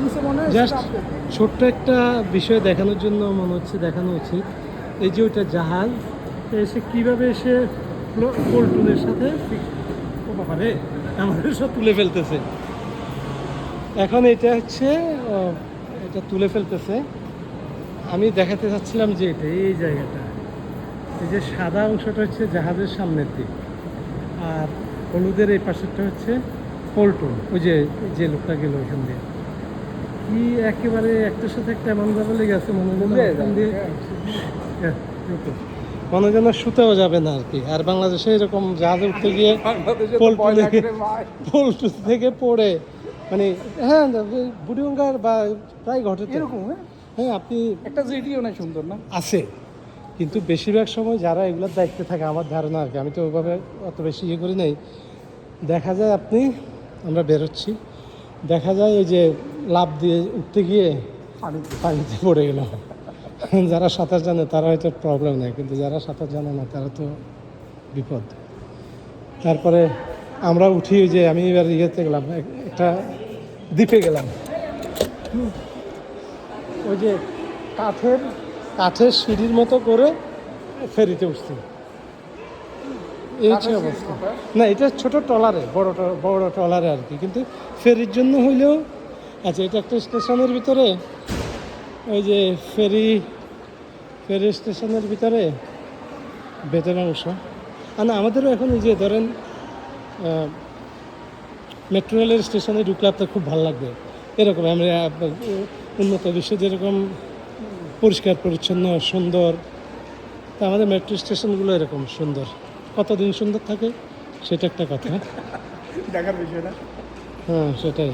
দিছে মনে হয় জাস্ট ছোট্ট একটা বিষয় দেখানোর জন্য মনে হচ্ছে দেখানো উচিত। এই যে ওইটা জাহাজ এসে কীভাবে এসে পল্টনের সাথে ও বাবা রে আমাদের সব তুলে ফেলতেছে। এখন এটা হচ্ছে এটা তুলে ফেলতেছে। আমি দেখাতে চাচ্ছিলাম যে এটা এই জায়গাটা, এই যে সাদা অংশটা হচ্ছে জাহাজের সামনের দিক, আর হলুদের এই পাশেরটা হচ্ছে পল্টন। ওই যে যে লোকটা গেল ওইখান দিয়ে কি একেবারে একটার সাথে একটা এমন যাবে লেগে আছে মনে মনে যেন শুতেও যাবে না আর কি। আর বাংলাদেশে এরকম জাহাজে উঠতে গিয়ে পল্টন থেকে পড়ে মানে হ্যাঁ বুড়িগঙ্গার বা প্রায় ঘটে এরকম। হ্যাঁ আপনি একটা জেটিও না সুন্দর না আছে, কিন্তু বেশিরভাগ সময় যারা এগুলোর দায়িত্বে থাকে আমার ধারণা আর কি, আমি তো ওইভাবে অত বেশি ইয়ে করি নাই, দেখা যায় আপনি আমরা বেরোচ্ছি দেখা যায় এই যে লাফ দিয়ে উঠতে গিয়ে পানিতে পড়ে গেলাম। যারা সাঁতার জানে তারা হয়তো প্রবলেম নেই, কিন্তু যারা সাঁতার জানে না তারা তো বিপদ। তারপরে আমরা উঠি ওই যে আমি এবার ইয়েতে গেলাম একটা দ্বীপে গেলাম, ওই যে কাঠের সিঁড়ির মতো করে ফেরিতে উঠছি। এই হচ্ছে অবস্থা। না এটা ছোট ট্রলারে, বড় ট্রলারে আর কি, কিন্তু ফেরির জন্য হইলেও আচ্ছা এটা একটা স্টেশনের ভিতরে, ওই যে ফেরি স্টেশনের ভিতরে ভেতরের অংশ। আর না আমাদেরও এখন এই যে ধরেন মেট্রো রেলের স্টেশনে ঢুকলে আপনার খুব ভালো লাগবে এরকম। আমরা উন্নত বিশ্বে যেরকম পরিষ্কার পরিচ্ছন্ন সুন্দর, তা আমাদের মেট্রো স্টেশনগুলো এরকম সুন্দর। কতদিন সুন্দর থাকে সেটা একটা কথা, দেখার বিষয় না। হ্যাঁ সেটাই।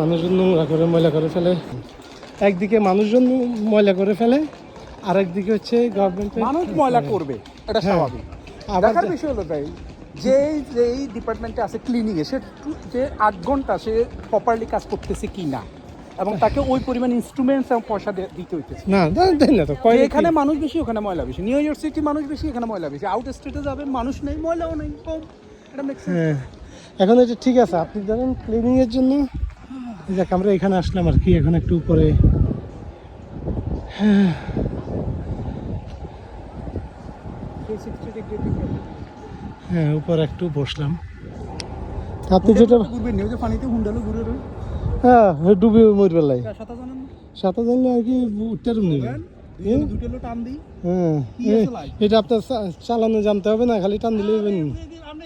মানুষজন নোংরা করে ময়লা করে ফেলে, একদিকে মানুষজন ময়লা করে ফেলে, আর একদিকে হচ্ছে গভর্নমেন্ট মানুষ ময়লা করবে, এটা হ্যাঁ। স্বাভাবিক। আবার দেখার বিষয় হলো তাই যেই ডিপার্টমেন্টে আছে ক্লিনিংয়ে, সে যে 8 ঘন্টা সে প্রপারলি কাজ করতেছে কি না, এবং তাকে ওই পরিমাণ ইনস্ট্রুমেন্টস এবং পয়সা দিতে হইতেছে। না দেন না তো এখানে মানুষ বেশি ওখানে ময়লা বেশি, নিউ ইয়র্ক সিটি মানুষ বেশি এখানে ময়লা বেশি, আউট স্টেটে যাবেন মানুষ নেই ময়লাও নেই কম, এটা মেক সেন্স। হ্যাঁ এখন এটা ঠিক আছে, আপনি ধরেন ক্লিনিংয়ের জন্য দেখ আমরা এখানে আসলাম আর কি, এখন একটু উপরে হ্যাঁ উপরে একটু বসলাম। আপনি যেটা ঘুরবেন নিউজে পানিতে হুন্ডালো ঘুরে রয়ে হ্যাঁ ডুবে মরবে লাই সাঁতার জানেন না? সাঁতার জানলে আর কি উঠতে নেবে। দুটো লো টান দিই হ্যাঁ এটা আপনার চালানো জানতে হবে না, খালি টান দিলে আমরা